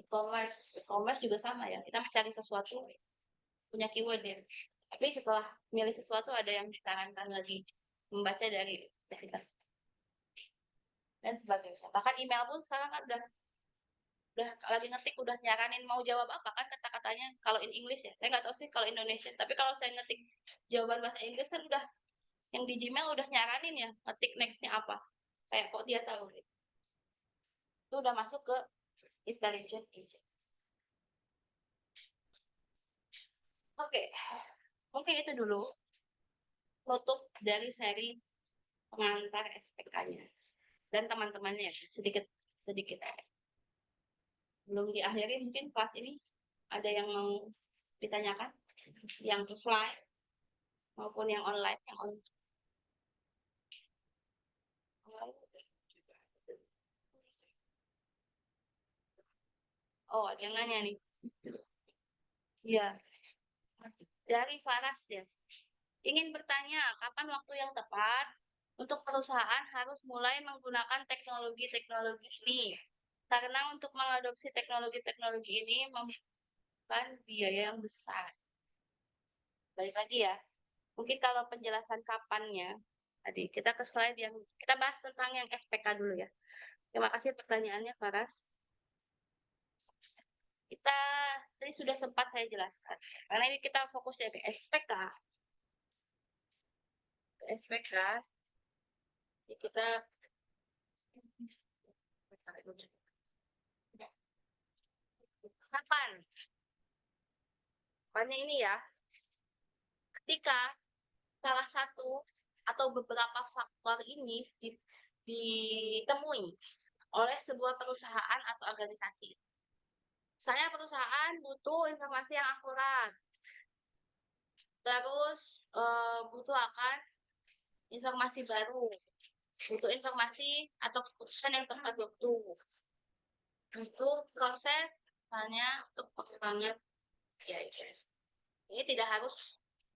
Speaker 1: E-commerce juga sama ya. Kita mencari sesuatu punya keyword ya. Tapi setelah milih sesuatu ada yang disarankan lagi, membaca dari aktivitas dan sebagainya. Bahkan email pun sekarang kan udah lagi ngetik udah nyaranin mau jawab apa kan kata-katanya kalau in English ya. Saya nggak tahu sih kalau Indonesia, tapi kalau saya ngetik jawaban bahasa Inggris kan udah yang di Gmail udah nyaranin ya ngetik nextnya apa. Kayak kok dia tahu gitu. Itu udah masuk ke intelligent agent. Oke, mungkin itu dulu tutup dari seri pengantar SPK-nya dan teman-temannya sedikit belum diakhiri. Mungkin kelas ini ada yang mau ditanyakan, yang offline maupun yang online. Oh, ada yang nanya nih. Iya, dari Faras ya. Ingin bertanya, kapan waktu yang tepat untuk perusahaan harus mulai menggunakan teknologi-teknologi ini? Karena untuk mengadopsi teknologi-teknologi ini membutuhkan biaya yang besar. Balik lagi ya, mungkin kalau penjelasan kapannya, tadi kita ke slide yang kita bahas tentang yang SPK dulu ya. Terima kasih pertanyaannya, Faras. Kita tadi sudah sempat saya jelaskan. Karena ini kita fokusnya ke SPK. Kita kapan? Kapannya ini ya, ketika salah satu atau beberapa faktor ini ditemui oleh sebuah perusahaan atau organisasi. Misalnya perusahaan butuh informasi yang akurat, terus butuh akan informasi baru, butuh informasi atau keputusan yang tepat waktu, butuh proses misalnya untuk pengembangan ya yes. Ini tidak harus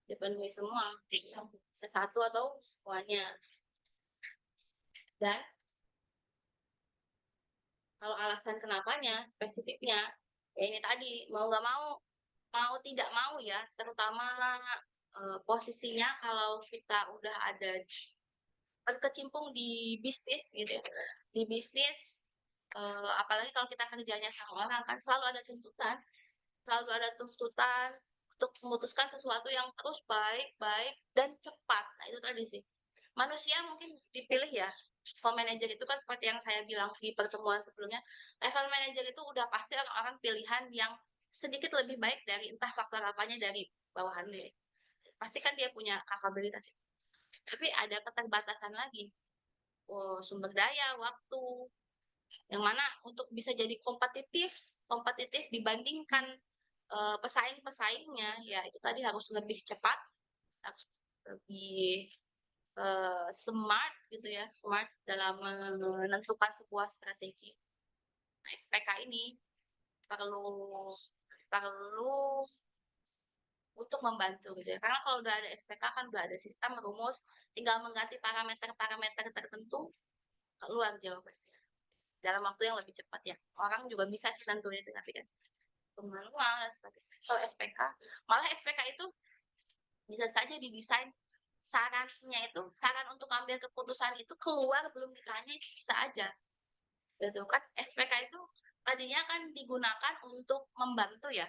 Speaker 1: dipenuhi semua, bisa satu atau semuanya. Dan kalau alasan kenapanya, spesifiknya, ya ini tadi, mau nggak mau tidak mau ya, terutama posisinya kalau kita udah ada berkecimpung di bisnis gitu ya. Di bisnis, apalagi kalau kita kerjanya sama orang kan selalu ada tuntutan untuk memutuskan sesuatu yang terus baik dan cepat. Nah itu tadi sih. Manusia mungkin dipilih ya. Level manager itu kan seperti yang saya bilang di pertemuan sebelumnya, level manager itu udah pasti orang-orang pilihan yang sedikit lebih baik dari entah faktor apanya dari bawahannya. Pasti kan dia punya kapabilitas. Tapi ada keterbatasan lagi, sumber daya, waktu, yang mana untuk bisa jadi kompetitif kompetitif dibandingkan pesaing-pesaingnya, ya itu tadi harus lebih cepat, harus lebih smart gitu ya, smart dalam menentukan sebuah strategi. Nah, SPK ini perlu perlu untuk membantu gitu ya. Karena kalau udah ada SPK kan udah ada sistem rumus, tinggal mengganti parameter-parameter tertentu, keluar jawabannya dalam waktu yang lebih cepat ya. Orang juga bisa sih nentuin itu, tapi kan manual dan sebagainya. Kalau SPK, malah SPK itu bisa saja didesain sarannya itu, saran untuk ambil keputusan itu keluar belum ditanya, itu bisa aja. Gitu kan, SPK itu tadinya kan digunakan untuk membantu ya,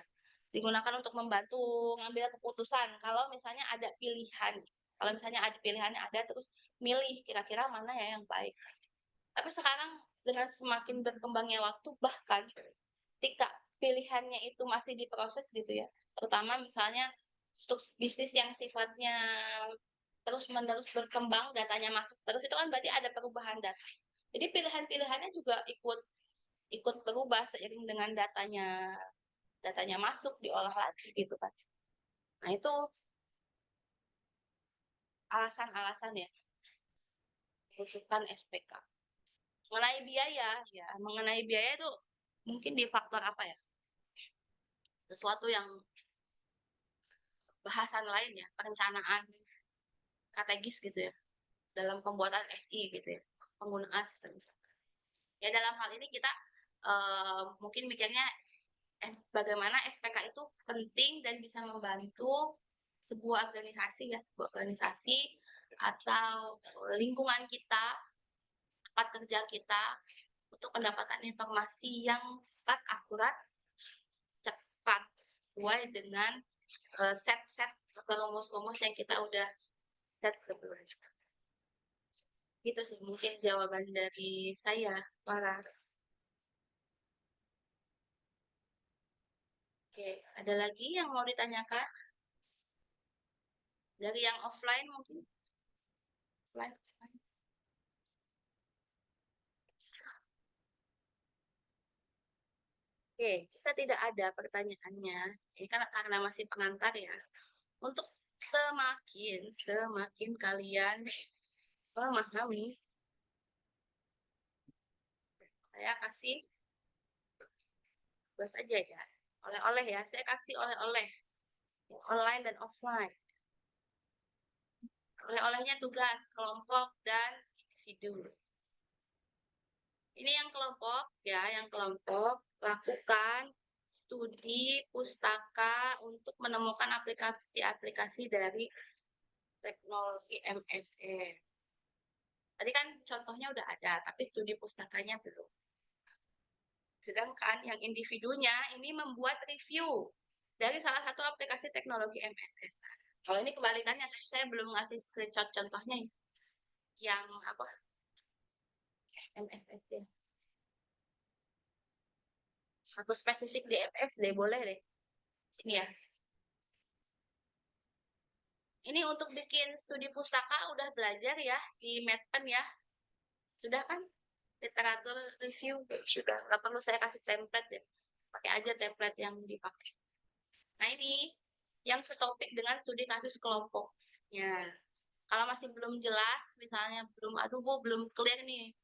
Speaker 1: digunakan untuk membantu ngambil keputusan kalau misalnya ada pilihan. Kalau misalnya ada pilihannya ada, terus milih kira-kira mana ya yang baik. Tapi sekarang dengan semakin berkembangnya waktu, bahkan ketika pilihannya itu masih diproses gitu ya, terutama misalnya untuk bisnis yang sifatnya terus-menerus berkembang, datanya masuk terus, itu kan berarti ada perubahan data. Jadi pilihan-pilihannya juga ikut ikut berubah seiring dengan datanya masuk, diolah lagi gitu kan. Nah, itu alasan-alasan ya butuhkan SPK. Mengenai biaya itu mungkin di faktor apa ya? Sesuatu yang bahasan lain ya, perencanaan strategis gitu ya, dalam pembuatan SI gitu ya, penggunaan sistem informasi. Ya dalam hal ini kita mungkin mikirnya bagaimana SPK itu penting dan bisa membantu sebuah organisasi atau lingkungan kita, tempat kerja kita, untuk mendapatkan informasi yang tepat, akurat, cepat, sesuai dengan set-set rumus-rumus yang kita udah set sebelumnya. Gitu sih mungkin jawaban dari saya, Farah. Oke, ada lagi yang mau ditanyakan? Dari yang offline mungkin? Offline. Oke, kita tidak ada pertanyaannya. Ini kan karena masih pengantar ya. Untuk semakin kalian memahami, saya kasih tugas aja ya. Oleh-oleh ya, saya kasih oleh-oleh. Online dan offline. Oleh-olehnya tugas kelompok dan individu. Ini yang kelompok ya, yang kelompok lakukan studi pustaka untuk menemukan aplikasi-aplikasi dari teknologi MSE. Tadi kan contohnya udah ada, tapi studi pustakanya belum. Sedangkan yang individunya ini membuat review dari salah satu aplikasi teknologi MSE. Kalau ini kebalikannya, saya belum ngasih screenshot contohnya yang apa MSSD. Aku spesifik di MSD boleh deh. Ini ya. Ini untuk bikin studi pustaka udah belajar ya di Medpen ya. Sudah kan? Literatur review sudah. Nggak perlu saya kasih template ya. Pakai aja template yang dipakai. Nah ini yang setopik dengan studi kasus kelompoknya. Kalau masih belum jelas, misalnya aduh bu, belum clear nih,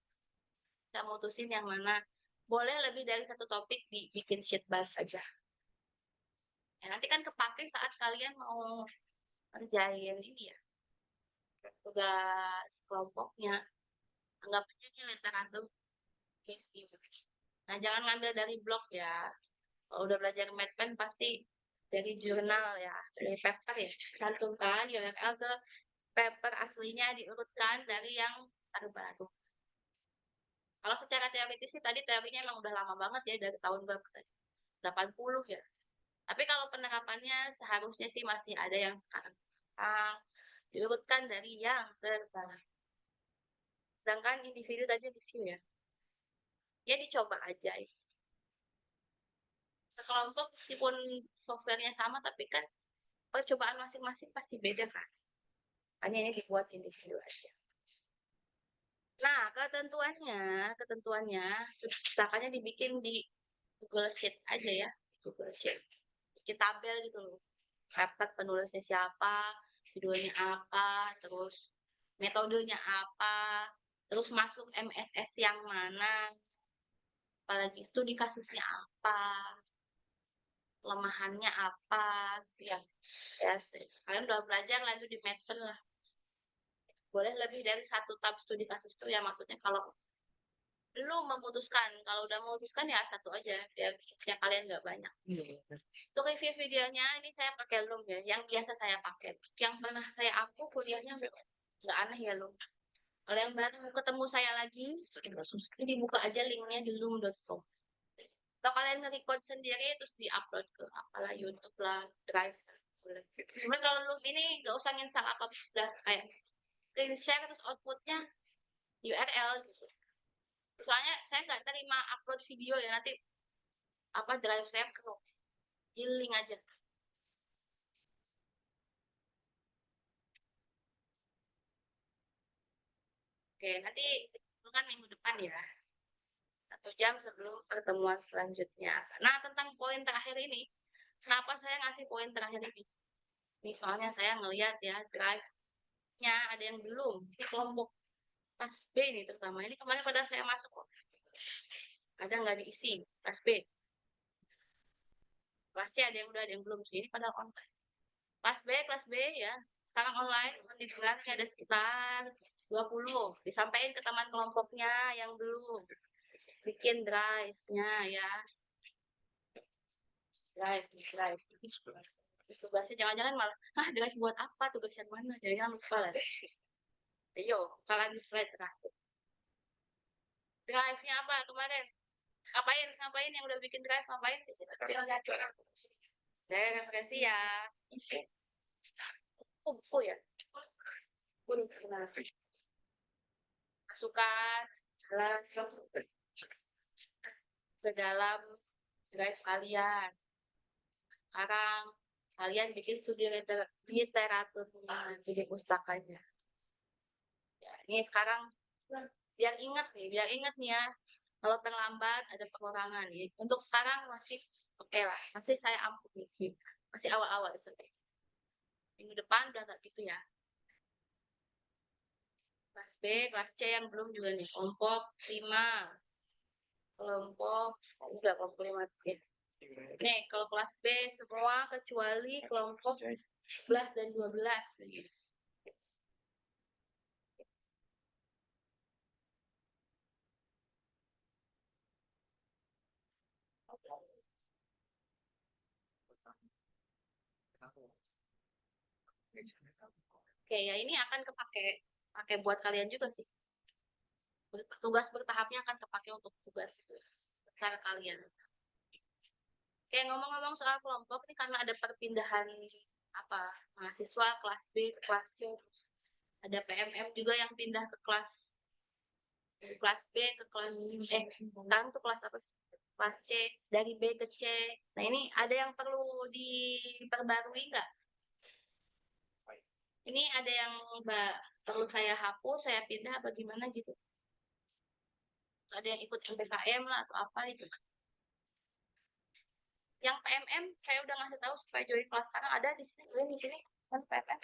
Speaker 1: saya mutusin yang mana. Boleh lebih dari satu topik dibikin sheet baru aja. Ya, nanti kan kepake saat kalian mau kerjain ini ya, tugas kelompoknya. Anggap aja ini literatur review. Nah, jangan ngambil dari blog ya. Kalau udah belajar Medpen pasti dari jurnal ya, dari paper ya. Cantumkan URL ke paper aslinya, diurutkan dari yang terbaru. Kalau secara teoritis sih tadi teorinya emang udah lama banget ya, dari tahun berapa tadi? 80 ya. Tapi kalau penerapannya seharusnya sih masih ada yang sekarang. Diurutkan dari yang terbaru. Sedangkan individu tadi review ya. Ya dicoba aja ya. Sekelompok meskipun softwarenya sama tapi kan percobaan masing-masing pasti beda kan. Makanya ini dibuat individu aja. Nah, ketentuannya pustakaannya dibikin di Google Sheet aja ya, Google Sheet. Bikin tabel gitu loh. Dapat penulisnya siapa, judulnya apa, terus metodenya apa, terus masuk MSS yang mana, apalagi studi kasusnya apa, kelemahannya apa, gitu ya. Ya, kalian udah belajar lanjut di Medpen lah. Boleh lebih dari satu tab studi kasus itu ya, maksudnya kalau belum memutuskan, kalau udah memutuskan ya satu aja, biar ya kalian nggak banyak. Untuk review videonya ini saya pakai Loom ya, yang biasa saya pakai. Yang pernah saya upload kuliahnya nggak aneh ya Loom. Kalau yang baru ketemu saya lagi, ini dibuka aja linknya di loom.com. Atau kalian nge-record sendiri terus di-upload ke apalah YouTube lah, Drive. Boleh. Cuman kalau Loom ini nggak usah install apa sudah kayak screen share terus outputnya URL gitu. Soalnya saya nggak terima upload video ya, nanti apa drive saya penuh. Di link aja. Oke, nanti itu kan minggu depan ya. 1 jam sebelum pertemuan selanjutnya. Nah, tentang poin terakhir ini, kenapa saya ngasih poin terakhir ini? Ini soalnya saya ngelihat ya, drive-nya ada yang belum. Ini kelompok kelas B nih terutama. Ini kemarin pada saya masuk kok. Ada nggak diisi, kelas B. Kelas C ada yang udah, ada yang belum. Ini pada online. Kelas B ya. Sekarang online, di kelas ada sekitar 20. Disampaikan ke teman kelompoknya yang belum. Bikin drive-nya ya. Drive. Tugasnya jangan-jangan malah, drive buat apa? Tugas yang mana? Jangan lupa lah. Ayo, kalau lagi slide terakhir. Drive-nya apa kemarin? Ngapain yang udah bikin drive ngapain? Saya referensi ya. Buku ya. Masukkan ke dalam drive kalian. Sekarang kalian bikin studi literaturnya, studi pustakanya. Ya, ini sekarang biar ingat nih ya. Kalau terlambat ada pengurangan. Ya. Untuk sekarang masih oke lah, masih saya ampuni. Masih awal-awal sebenarnya. Minggu depan udah nggak gitu ya. Kelas B, kelas C yang belum juga nih. Kelompok 5. Kelompok, udah kelompok 5 ya. Nih, kalau kelas B semua kecuali kelompok 11 dan 12. Oke, ya ini akan pakai buat kalian juga sih. Tugas bertahapnya akan terpakai untuk tugas besar kalian. Oke, ngomong-ngomong soal kelompok ini karena ada perpindahan apa mahasiswa kelas B ke kelas C, ada PMM juga yang pindah ke kelas B ke kelas sekarang tuh kelas apa? Kelas C, dari B ke C. Nah ini ada yang perlu diperbarui nggak? Ini ada yang perlu saya hapus, saya pindah apa gimana gitu? Ada yang ikut MPKM lah atau apa gitu. Yang PMM saya udah ngasih tahu supaya join kelas sekarang, ada di sini, join di sini kan PMM.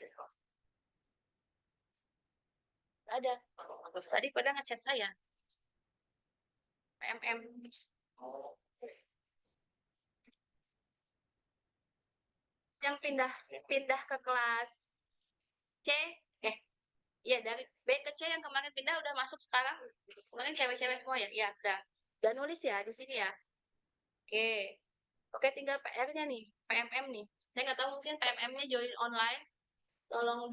Speaker 1: Ada. Tadi pada ngechat saya. PMM. Yang pindah ke kelas C, iya dari B ke C yang kemarin pindah udah masuk sekarang. Kemarin cewek-cewek semua ya? Iya, udah. Udah nulis ya di sini ya. Oke. Oke, tinggal PR-nya nih, PMM nih. Saya nggak tahu mungkin PMM-nya join online. Tolong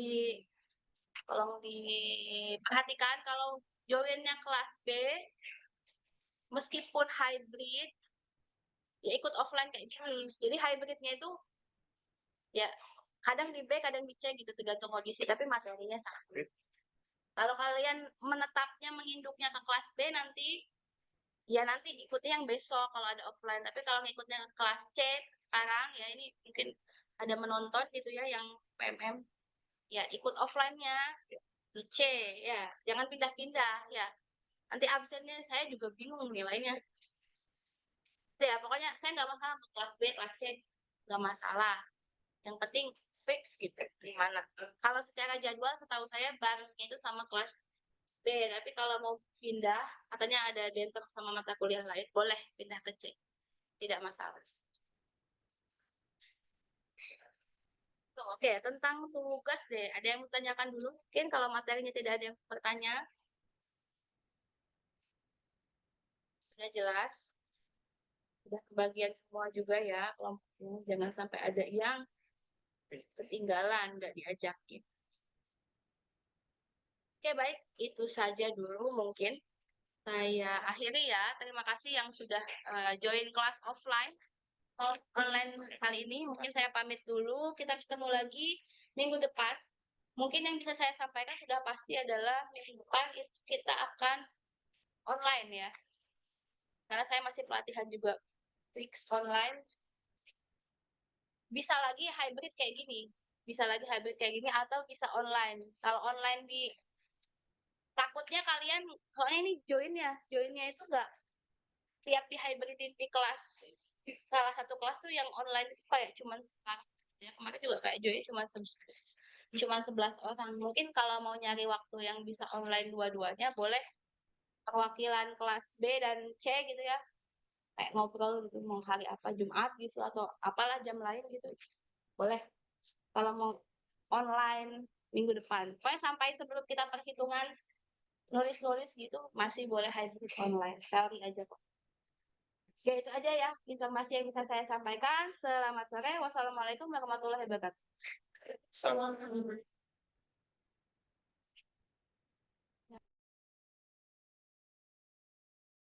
Speaker 1: diperhatikan kalau joinnya kelas B, meskipun hybrid, ya ikut offline kayak gini. Jadi hybridnya itu ya kadang di B, kadang di C gitu, tergantung kondisi, tapi materinya sama. Kalau kalian menetapnya menginduknya ke kelas B nanti, ya nanti ikutnya yang besok kalau ada offline. Tapi kalau ngikutnya ke kelas C sekarang, ya ini mungkin ada menonton gitu ya yang PMM. ya ikut offline-nya, C, ya jangan pindah-pindah, ya. Nanti absennya saya juga bingung nilainya. Ya pokoknya saya nggak masalah mau kelas B, kelas C, nggak masalah. Yang penting fix gitu di mana. Kalau secara jadwal setahu saya barengnya itu sama kelas B, tapi kalau mau pindah, katanya ada bentrok sama mata kuliah lain, boleh pindah ke C, tidak masalah. Tuh, oke, tentang tugas deh, ada yang bertanyakan dulu? Mungkin kalau materinya tidak ada yang bertanya, sudah jelas, sudah kebagian semua juga ya kelompoknya, jangan sampai ada yang ketinggalan, nggak diajakin. Oke, baik, itu saja dulu mungkin. Saya akhiri ya, terima kasih yang sudah join kelas offline. Online kali ini. Mungkin saya pamit dulu. Kita ketemu lagi minggu depan. Mungkin yang bisa saya sampaikan sudah pasti adalah minggu depan itu kita akan online ya. Karena saya masih pelatihan juga fix online. Bisa lagi hybrid kayak gini. Bisa lagi hybrid kayak gini atau bisa online. Kalau online di takutnya kalian soalnya ini joinnya itu enggak siap di hybridin di kelas. Salah satu kelas tuh yang online itu kayak cuman sekarang ya kemarin juga kayak join cuma 11 orang. Mungkin kalau mau nyari waktu yang bisa online dua-duanya boleh perwakilan kelas B dan C gitu ya. Kayak ngobrol gitu mau hari apa Jumat gitu atau apalah jam lain gitu. Boleh kalau mau online minggu depan. Pokoknya sampai sebelum kita perhitungan nulis-nulis gitu masih boleh hybrid online. Teori aja kok. Oke, itu aja ya informasi yang bisa saya sampaikan. Selamat sore. Wassalamualaikum warahmatullahi wabarakatuh.
Speaker 2: Sama.